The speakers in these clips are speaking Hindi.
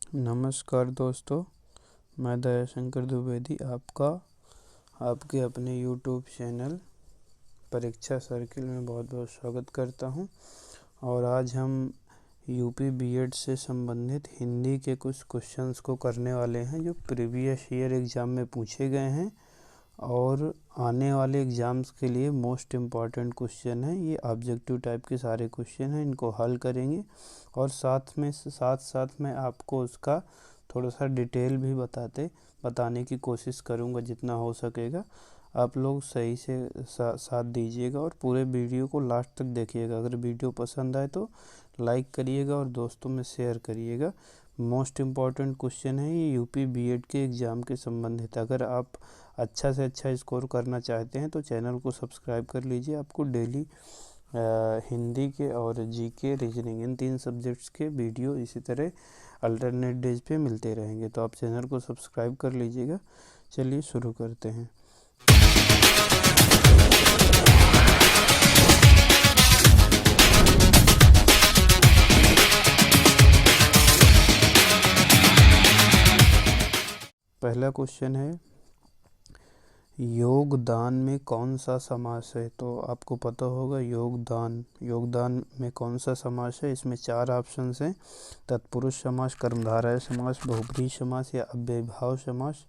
नमस्कार दोस्तों, मैं दयाशंकर द्विवेदी आपके अपने यूट्यूब चैनल परीक्षा सर्किल में बहुत बहुत स्वागत करता हूं। और आज हम यूपी बीएड से संबंधित हिंदी के कुछ क्वेश्चंस को करने वाले हैं जो प्रीवियस ईयर एग्ज़ाम में पूछे गए हैं और आने वाले एग्ज़ाम्स के लिए मोस्ट इम्पॉर्टेंट क्वेश्चन है। ये ऑब्जेक्टिव टाइप के सारे क्वेश्चन हैं, इनको हल करेंगे और साथ में आपको उसका थोड़ा सा डिटेल भी बताने की कोशिश करूँगा जितना हो सकेगा। आप लोग सही से साथ दीजिएगा और पूरे वीडियो को लास्ट तक देखिएगा। अगर वीडियो पसंद आए तो लाइक करिएगा और दोस्तों में शेयर करिएगा। मोस्ट इम्पॉर्टेंट क्वेश्चन है ये यूपी बीएड के एग्ज़ाम के संबंधित। अगर आप अच्छा से अच्छा स्कोर करना चाहते हैं तो चैनल को सब्सक्राइब कर लीजिए। आपको डेली हिंदी के और जीके रीजनिंग इन 3 सब्जेक्ट्स के वीडियो इसी तरह अल्टरनेट डेज पे मिलते रहेंगे, तो आप चैनल को सब्सक्राइब कर लीजिएगा। चलिए शुरू करते हैं। पहला क्वेश्चन है, योगदान में कौन सा समास है? तो आपको पता होगा योगदान में कौन सा समास है। इसमें 4 ऑप्शंस हैं, तत्पुरुष समास, कर्मधारय समास, बहुब्रीहि समास या अव्ययीभाव समास।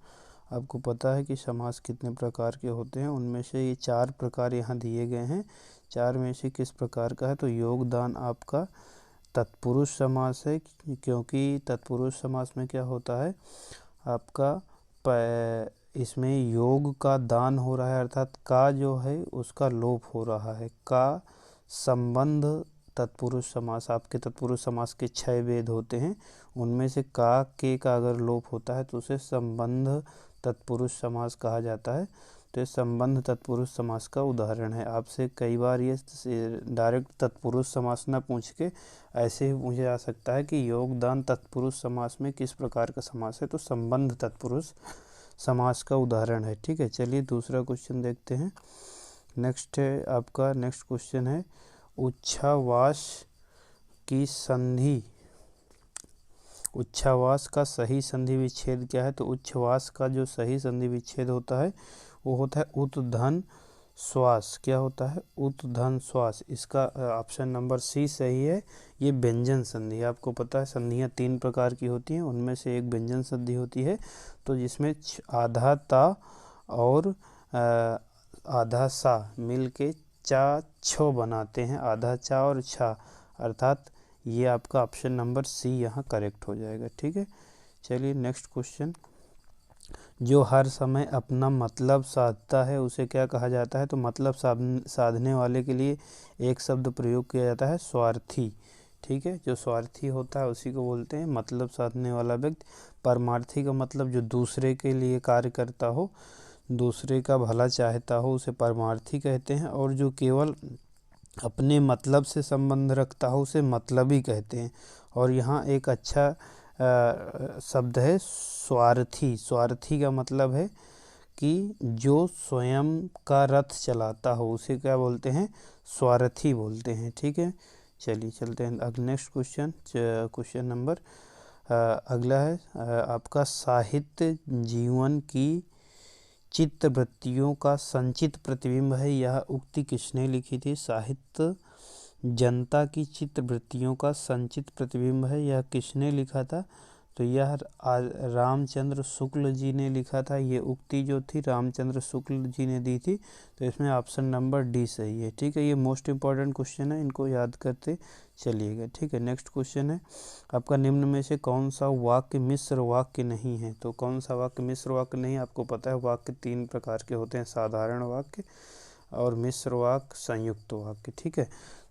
आपको पता है कि समास कितने प्रकार के होते हैं, उनमें से ये 4 प्रकार यहाँ दिए गए हैं। 4 में से किस प्रकार का है? तो योगदान आपका तत्पुरुष समास है, क्योंकि तत्पुरुष समास में क्या होता है, आपका इसमें योग का दान हो रहा है, अर्थात का जो है उसका लोप हो रहा है। का संबंध तत्पुरुष समास, आपके तत्पुरुष समास के 6 भेद होते हैं, उनमें से का अगर लोप होता है तो उसे संबंध तत्पुरुष समास कहा जाता है। तो ये संबंध तत्पुरुष समास का उदाहरण है। आपसे कई बार ये डायरेक्ट तत्पुरुष समास ना पूछ के ऐसे ही पूछा जा सकता है कि योगदान तत्पुरुष समास में किस प्रकार का समास है, तो संबंध तत्पुरुष समास का उदाहरण है। ठीक है, चलिए दूसरा क्वेश्चन देखते हैं। नेक्स्ट क्वेश्चन है, उच्छ्वास की संधि, उच्छ्वास का सही संधि विच्छेद क्या है? तो उच्छ्वास का जो सही संधि विच्छेद होता है वो होता है उत्धन श्वास। क्या होता है? उत्धन श्वास। इसका ऑप्शन नंबर सी सही है। ये व्यंजन संधि है। आपको पता है संधियाँ 3 प्रकार की होती हैं, उनमें से एक व्यंजन संधि होती है, तो जिसमें आधा ता और आधा सा मिल के चा छो बनाते हैं, आधा चा और छा, अर्थात ये आपका ऑप्शन नंबर सी यहाँ करेक्ट हो जाएगा। ठीक है, चलिए नेक्स्ट क्वेश्चन, जो हर समय अपना मतलब साधता है उसे क्या कहा जाता है? तो मतलब साधने वाले के लिए एक शब्द प्रयोग किया जाता है, स्वार्थी। ठीक है, जो स्वार्थी होता है उसी को बोलते हैं मतलब साधने वाला व्यक्ति। परमार्थी का मतलब जो दूसरे के लिए कार्य करता हो, दूसरे का भला चाहता हो, उसे परमार्थी कहते हैं। और जो केवल अपने मतलब से संबंध रखता हो उसे मतलबी कहते हैं। और यहाँ एक अच्छा शब्द है स्वार्थी। स्वार्थी का मतलब है कि जो स्वयं का रथ चलाता हो उसे क्या बोलते हैं? स्वार्थी बोलते हैं। ठीक है, चलिए चलते हैं नेक्स्ट क्वेश्चन नंबर अगला है आपका, साहित्य जीवन की चित्तवृत्तियों का संचित प्रतिबिंब है, यह उक्ति किसने लिखी थी? साहित्य जनता की चित्तवृत्तियों का संचित प्रतिबिंब है, यह किसने लिखा था? तो यह रामचंद्र शुक्ल जी ने लिखा था। ये उक्ति जो थी रामचंद्र शुक्ल जी ने दी थी, तो इसमें ऑप्शन नंबर डी सही है। ठीक है, ये मोस्ट इम्पॉर्टेंट क्वेश्चन है, इनको याद करते चलिएगा। ठीक है, नेक्स्ट क्वेश्चन है आपका, निम्न में से कौन सा वाक्य मिश्र वाक्य नहीं है? तो कौन सा वाक्य मिश्र वाक्य नहीं? आपको पता है वाक्य 3 प्रकार के होते हैं, साधारण वाक्य और मिश्र वाक्य, संयुक्त वाक्य। ठीक है,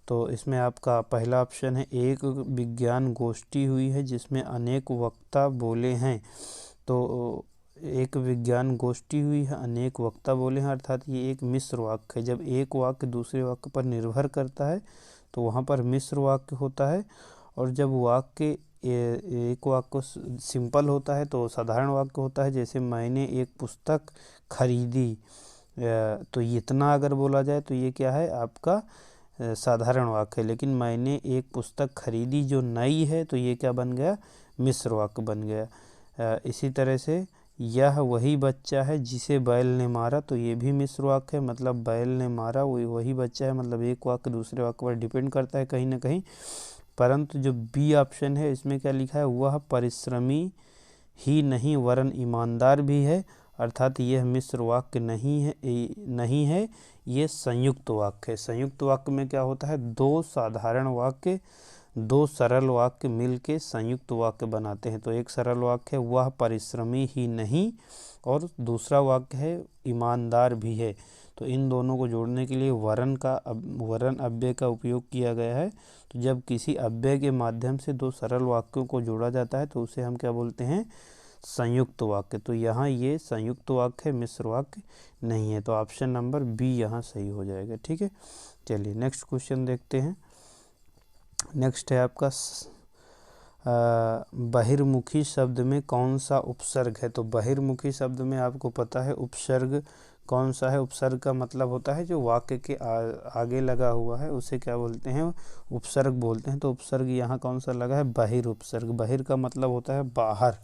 तो इसमें आपका पहला ऑप्शन है, एक विज्ञान गोष्ठी हुई है जिसमें अनेक वक्ता बोले हैं। तो एक विज्ञान गोष्ठी हुई है, अनेक वक्ता बोले हैं, अर्थात ये एक मिश्र वाक्य है। जब एक वाक्य दूसरे वाक्य पर निर्भर करता है तो वहाँ पर मिश्र वाक्य होता है, और जब वाक्य एक वाक्य सिंपल होता है तो साधारण वाक्य होता है। जैसे मैंने एक पुस्तक खरीदी, तो इतना अगर बोला जाए तो ये क्या है? आपका साधारण वाक्य है। लेकिन मैंने एक पुस्तक खरीदी जो नई है, तो ये क्या बन गया? मिश्र वाक्य बन गया। इसी तरह से यह वही बच्चा है जिसे बैल ने मारा, तो ये भी मिश्र वाक्य है, मतलब बैल ने मारा वही बच्चा है, मतलब एक वाक्य दूसरे वाक्य पर डिपेंड करता है कहीं ना कहीं। परंतु जो बी ऑप्शन है इसमें क्या लिखा है, वह परिश्रमी ही नहीं वरन ईमानदार भी है, अर्थात यह मिश्र वाक्य नहीं है, ये संयुक्त वाक्य है। संयुक्त वाक्य में क्या होता है, दो साधारण वाक्य दो सरल वाक्य मिलके संयुक्त वाक्य बनाते हैं। तो एक सरल वाक्य है वह परिश्रमी ही नहीं, और दूसरा वाक्य है ईमानदार भी है। तो इन दोनों को जोड़ने के लिए वरन अव्यय का उपयोग किया गया है। तो जब किसी अव्यय के माध्यम से दो सरल वाक्यों को जोड़ा जाता है तो उसे हम क्या बोलते हैं, संयुक्त वाक्य। तो यहाँ ये संयुक्त वाक्य है, मिश्र वाक्य नहीं है। तो ऑप्शन नंबर बी यहाँ सही हो जाएगा। ठीक है, चलिए नेक्स्ट क्वेश्चन देखते हैं। नेक्स्ट है आपका बहिर्मुखी शब्द में कौन सा उपसर्ग है। तो बहिर्मुखी शब्द में आपको पता है उपसर्ग कौन सा है। उपसर्ग का मतलब होता है जो वाक्य के आगे लगा हुआ है उसे क्या बोलते हैं, उपसर्ग बोलते हैं। तो उपसर्ग यहाँ कौन सा लगा है, बहिर उपसर्ग। बहिर का मतलब होता है बाहर।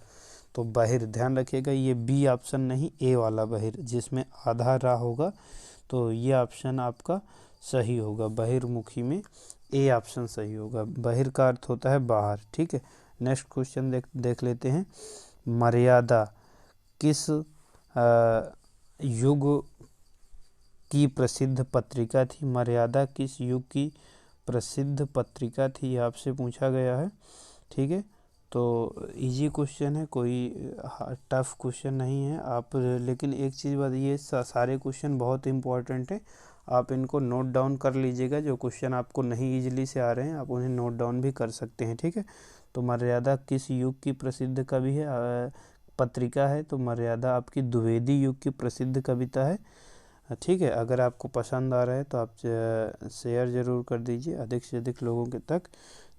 तो बहिर, ध्यान रखिएगा ये बी ऑप्शन नहीं, ए वाला बहिर जिसमें आधा रा होगा, तो ये ऑप्शन आपका सही होगा। बहिर्मुखी में ए ऑप्शन सही होगा। बहिर का अर्थ होता है बाहर। ठीक है, नेक्स्ट क्वेश्चन देख लेते हैं। मर्यादा किस युग की प्रसिद्ध पत्रिका थी। मर्यादा किस युग की प्रसिद्ध पत्रिका थी, ये आपसे पूछा गया है। ठीक है, तो इजी क्वेश्चन है, कोई टफ क्वेश्चन नहीं है आप। लेकिन एक चीज़ बताइए, सारे क्वेश्चन बहुत इंपॉर्टेंट है, आप इनको नोट डाउन कर लीजिएगा। जो क्वेश्चन आपको नहीं इजीली से आ रहे हैं आप उन्हें नोट डाउन भी कर सकते हैं। ठीक है, तो मर्यादा किस युग की प्रसिद्ध कवि है, पत्रिका है। तो मर्यादा आपकी द्विवेदी युग की प्रसिद्ध कविता है। ठीक है, अगर आपको पसंद आ रहा है तो आप शेयर ज़रूर कर दीजिए अधिक से अधिक लोगों के तक,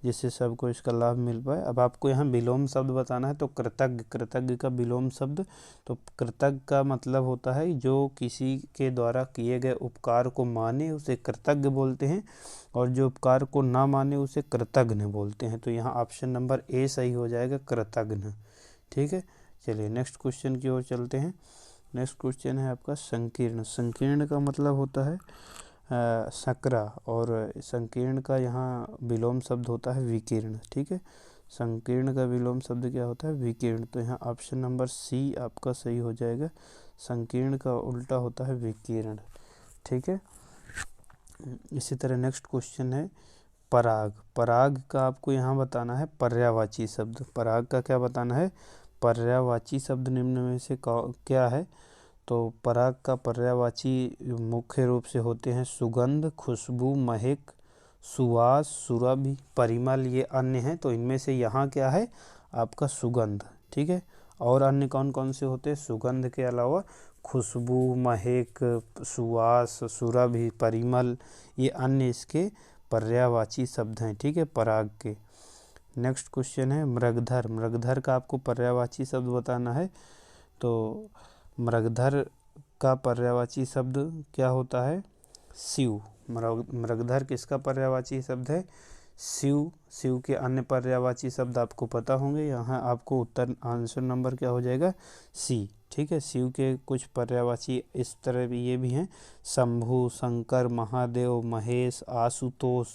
जिससे सबको इसका लाभ मिल पाए। अब आपको यहाँ विलोम शब्द बताना है। तो कृतज्ञ, कृतज्ञ का विलोम शब्द, तो कृतज्ञ का मतलब होता है जो किसी के द्वारा किए गए उपकार को माने उसे कृतज्ञ बोलते हैं, और जो उपकार को ना माने उसे कृतघ्न बोलते हैं। तो यहाँ ऑप्शन नंबर ए सही हो जाएगा, कृतघ्न। ठीक है, चलिए नेक्स्ट क्वेश्चन की ओर चलते हैं। नेक्स्ट क्वेश्चन है आपका संकीर्ण। संकीर्ण का मतलब होता है सकरा, और संकीर्ण का यहाँ विलोम शब्द होता है विकीर्ण। ठीक है, संकीर्ण का विलोम शब्द क्या होता है, विकीर्ण। तो यहाँ ऑप्शन नंबर सी आपका सही हो जाएगा। संकीर्ण का उल्टा होता है विकीर्ण। ठीक है, इसी तरह नेक्स्ट क्वेश्चन है पराग। पराग का आपको यहाँ बताना है पर्यायवाची शब्द। पराग का क्या बताना है, पर्यायवाची शब्द निम्न में से क्या है। तो पराग का पर्यायवाची मुख्य रूप से होते हैं सुगंध, खुशबू, महक, सुवास, सुरभि, परिमल, ये अन्य हैं। तो इनमें से यहाँ क्या है आपका सुगंध। ठीक है, और अन्य कौन कौन से होते हैं, सुगंध के अलावा खुशबू, महक, सुवास, सुरभि, परिमल, ये अन्य इसके पर्यायवाची शब्द हैं। ठीक है, पराग के। नेक्स्ट क्वेश्चन है मृगधर। मृगधर का आपको पर्यायवाची शब्द बताना है। तो मृगधर का पर्यायवाची शब्द क्या होता है, शिव। मृगधर किसका पर्यायवाची शब्द है, शिव। शिव के अन्य पर्यायवाची शब्द आपको पता होंगे। यहाँ आपको उत्तर आंसर नंबर क्या हो जाएगा, सी। ठीक है, शिव के कुछ पर्यायवाची इस तरह भी ये भी हैं, शंभु, शंकर, महादेव, महेश, आशुतोष,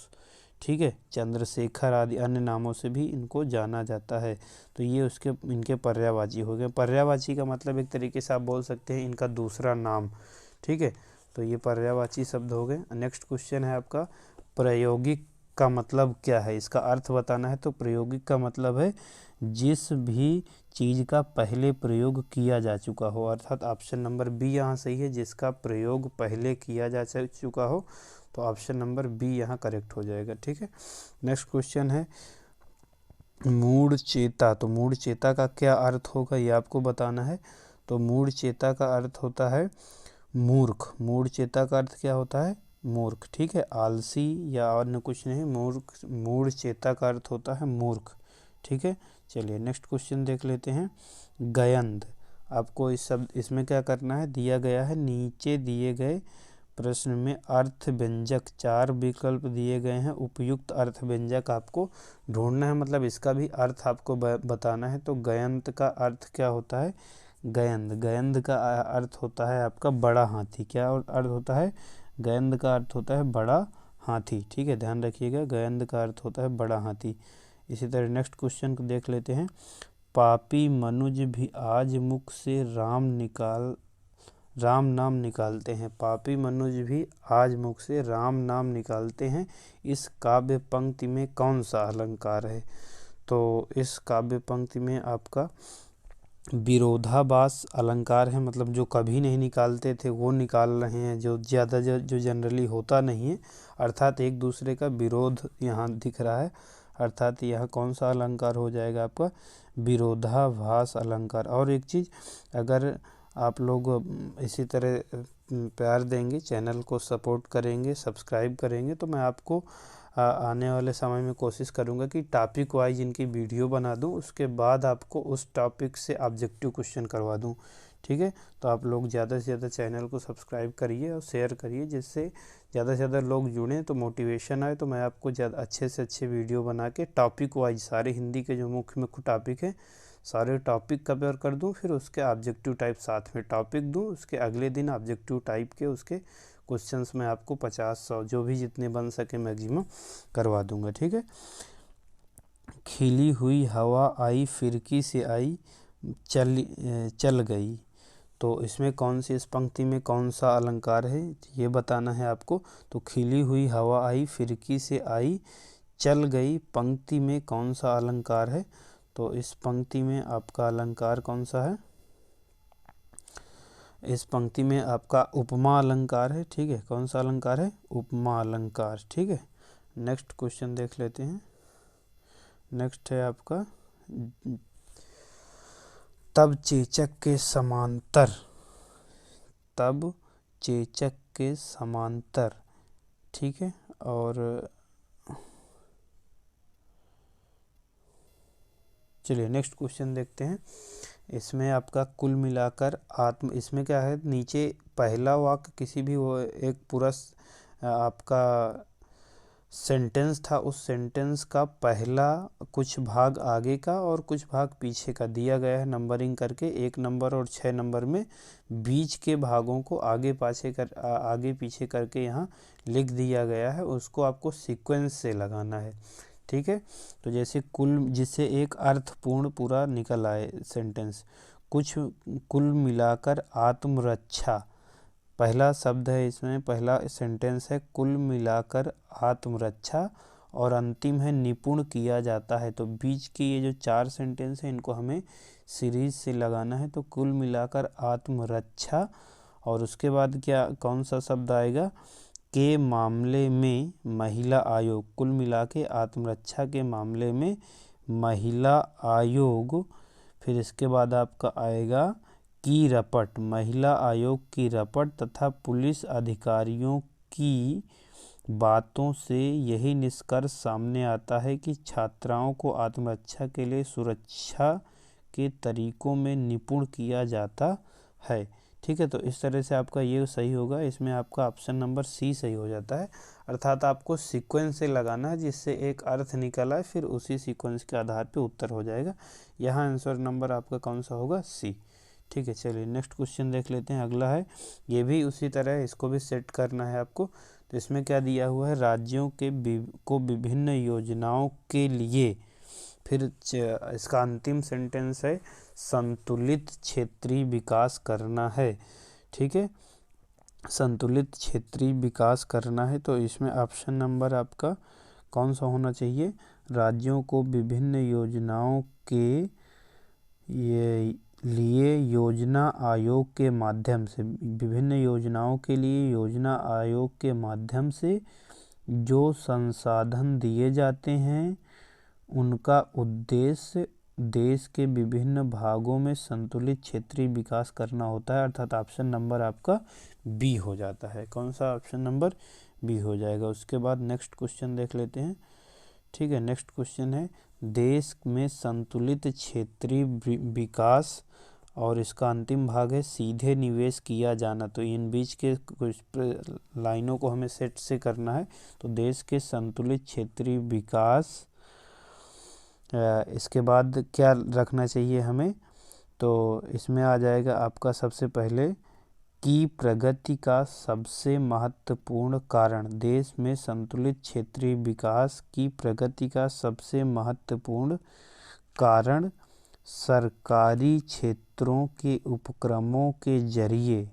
ठीक है, चंद्रशेखर आदि अन्य नामों से भी इनको जाना जाता है। तो ये इनके पर्यायवाची हो गए। पर्यायवाची का मतलब एक तरीके से आप बोल सकते हैं इनका दूसरा नाम। ठीक है, तो ये पर्यायवाची शब्द हो गए। नेक्स्ट क्वेश्चन है आपका प्रायोगिक का मतलब क्या है, इसका अर्थ बताना है। तो प्रायोगिक का मतलब है जिस भी चीज़ का पहले प्रयोग किया जा चुका हो, अर्थात ऑप्शन नंबर बी यहाँ सही है, जिसका प्रयोग पहले किया जा चुका हो। तो ऑप्शन नंबर बी यहाँ करेक्ट हो जाएगा। ठीक है, नेक्स्ट क्वेश्चन है मूढ़ चेता। तो मूढ़ चेता का क्या अर्थ होगा ये आपको बताना है। तो मूढ़ चेता का अर्थ होता है मूर्ख। मूढ़ चेता का अर्थ क्या होता है, मूर्ख। ठीक है, आलसी या अन्य कुछ नहीं, मूर्ख। मूढ़ चेता का अर्थ होता है मूर्ख। ठीक है, चलिए नेक्स्ट क्वेश्चन देख लेते हैं। गयंद। आपको इसमें क्या करना है, दिया गया है नीचे दिए गए प्रश्न में अर्थ व्यंजक 4 विकल्प दिए गए हैं, उपयुक्त अर्थ व्यंजक आपको ढूंढना है, मतलब इसका भी अर्थ आपको बताना है। तो गयंत का अर्थ क्या होता है? गयंद, गयंद का अर्थ होता है आपका बड़ा हाथी। क्या अर्थ होता है? गयंद का अर्थ होता है बड़ा हाथी। ठीक है, ध्यान रखिएगा, गयंद का अर्थ होता है बड़ा हाथी। इसी तरह नेक्स्ट क्वेश्चन को देख लेते हैं। पापी मनुज भी आज मुख से राम नाम निकालते हैं। पापी मनुज भी आज मुख से राम नाम निकालते हैं, इस काव्य पंक्ति में कौन सा अलंकार है? तो इस काव्य पंक्ति में आपका विरोधाभास अलंकार है, मतलब जो कभी नहीं निकालते थे वो निकाल रहे हैं, जो ज़्यादा जो जनरली होता नहीं है, अर्थात एक दूसरे का विरोध यहाँ दिख रहा है, अर्थात यह कौन सा अलंकार हो जाएगा आपका? विरोधाभास अलंकार। और एक चीज़, अगर आप लोग इसी तरह प्यार देंगे, चैनल को सपोर्ट करेंगे, सब्सक्राइब करेंगे, तो मैं आपको आने वाले समय में कोशिश करूंगा कि टॉपिक वाइज इनकी वीडियो बना दूं, उसके बाद आपको उस टॉपिक से ऑब्जेक्टिव क्वेश्चन करवा दूं। ठीक है, तो आप लोग ज़्यादा से ज़्यादा चैनल को सब्सक्राइब करिए और शेयर करिए, जिससे ज़्यादा से ज़्यादा लोग जुड़ें, तो मोटिवेशन आए, तो मैं आपको ज़्यादा अच्छे से अच्छे वीडियो बना के टॉपिक वाइज सारे हिंदी के जो मुख्य टॉपिक हैं सारे टॉपिक कवर कर दूं, फिर उसके ऑब्जेक्टिव टाइप साथ में टॉपिक दूं, उसके अगले दिन ऑब्जेक्टिव टाइप के उसके क्वेश्चंस में आपको 50-100 जो भी जितने बन सके मैक्सिमम करवा दूंगा। ठीक है, खिली हुई हवा आई फिरकी से आई चल गई, तो इसमें कौन सी, इस पंक्ति में कौन सा अलंकार है ये बताना है आपको। तो खिली हुई हवा आई फिरकी से आई चल गई पंक्ति में कौन सा अलंकार है? तो इस पंक्ति में आपका अलंकार कौन सा है? इस पंक्ति में आपका उपमा अलंकार है। ठीक है, कौन सा अलंकार है? उपमा अलंकार। ठीक है, नेक्स्ट क्वेश्चन देख लेते हैं। नेक्स्ट है आपका तब चेचक के समांतर, तब चेचक के समांतर। ठीक है, और चलिए नेक्स्ट क्वेश्चन देखते हैं। इसमें आपका कुल मिलाकर इसमें क्या है, नीचे पहला वाक्य किसी भी वो एक पूरा आपका सेंटेंस था, उस सेंटेंस का पहला कुछ भाग आगे का और कुछ भाग पीछे का दिया गया है नंबरिंग करके, 1 नंबर और 6 नंबर में। बीच के भागों को आगे पीछे करके यहाँ लिख दिया गया है, उसको आपको सीक्वेंस से लगाना है। ठीक है, तो जैसे जिससे एक अर्थपूर्ण पूरा निकल आए सेंटेंस, कुल मिलाकर आत्मरक्षा, पहला शब्द है इसमें, पहला सेंटेंस है कुल मिलाकर आत्मरक्षा, और अंतिम है निपुण किया जाता है। तो बीच की ये जो 4 सेंटेंस है इनको हमें सीरीज से लगाना है। तो कुल मिलाकर आत्मरक्षा, और उसके बाद क्या कौन सा शब्द आएगा? के मामले में महिला आयोग, कुल मिला के आत्मरक्षा के मामले में महिला आयोग। फिर इसके बाद आपका आएगा की रपट, महिला आयोग की रपट तथा पुलिस अधिकारियों की बातों से यही निष्कर्ष सामने आता है कि छात्राओं को आत्मरक्षा के लिए सुरक्षा के तरीकों में निपुण किया जाता है। ठीक है, तो इस तरह से आपका ये सही होगा, इसमें आपका ऑप्शन नंबर सी सही हो जाता है, अर्थात आपको सीक्वेंस से लगाना है जिससे एक अर्थ निकल आए, फिर उसी सीक्वेंस के आधार पे उत्तर हो जाएगा। यहाँ आंसर नंबर आपका कौन सा होगा? सी। ठीक है, चलिए नेक्स्ट क्वेश्चन देख लेते हैं। अगला है, ये भी उसी तरह, इसको भी सेट करना है आपको। तो इसमें क्या दिया हुआ है? राज्यों को विभिन्न योजनाओं के लिए, फिर इसका अंतिम सेंटेंस है संतुलित क्षेत्रीय विकास करना है। ठीक है, संतुलित क्षेत्रीय विकास करना है, तो इसमें ऑप्शन नंबर आपका कौन सा होना चाहिए? राज्यों को विभिन्न योजनाओं के लिए योजना आयोग के माध्यम से, विभिन्न योजनाओं के लिए योजना आयोग के माध्यम से जो संसाधन दिए जाते हैं उनका उद्देश्य देश के विभिन्न भागों में संतुलित क्षेत्रीय विकास करना होता है, अर्थात ऑप्शन नंबर आपका बी हो जाता है। कौन सा? ऑप्शन नंबर बी हो जाएगा। उसके बाद नेक्स्ट क्वेश्चन देख लेते हैं। ठीक है, नेक्स्ट क्वेश्चन है, देश में संतुलित क्षेत्रीय विकास और इसका अंतिम भाग है सीधे निवेश किया जाना। तो इन बीच के कुछ लाइनों को हमें सेट से करना है। तो देश के संतुलित क्षेत्रीय विकास, इसके बाद क्या रखना चाहिए हमें, तो इसमें आ जाएगा आपका सबसे पहले की प्रगति का सबसे महत्वपूर्ण कारण। देश में संतुलित क्षेत्रीय विकास की प्रगति का सबसे महत्वपूर्ण कारण सरकारी क्षेत्रों के उपक्रमों के जरिए,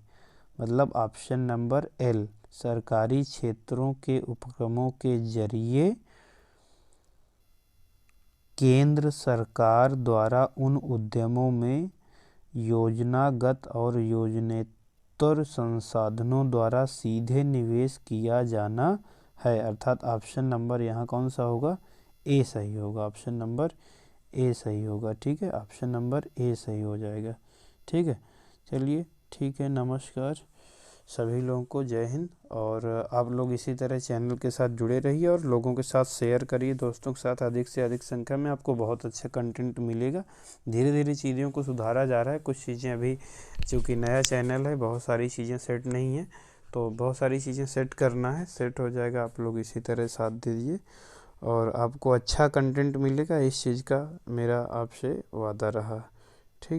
मतलब ऑप्शन नंबर एल, सरकारी क्षेत्रों के उपक्रमों के जरिए केंद्र सरकार द्वारा उन उद्यमों में योजनागत और योजनेतर संसाधनों द्वारा सीधे निवेश किया जाना है। अर्थात ऑप्शन नंबर यहाँ कौन सा होगा, ए सही होगा। ऑप्शन नंबर ए सही होगा। ठीक है, ऑप्शन नंबर ए सही हो जाएगा। ठीक है, चलिए ठीक है, नमस्कार सभी लोगों को, जय हिंद। और आप लोग इसी तरह चैनल के साथ जुड़े रहिए और लोगों के साथ शेयर करिए, दोस्तों के साथ अधिक से अधिक संख्या में, आपको बहुत अच्छा कंटेंट मिलेगा। धीरे धीरे चीज़ों को सुधारा जा रहा है, कुछ चीज़ें अभी चूँकि नया चैनल है, बहुत सारी चीज़ें सेट नहीं है, तो बहुत सारी चीज़ें सेट करना है, सेट हो जाएगा। आप लोग इसी तरह साथ दीजिए और आपको अच्छा कंटेंट मिलेगा, इस चीज़ का मेरा आपसे वादा रहा।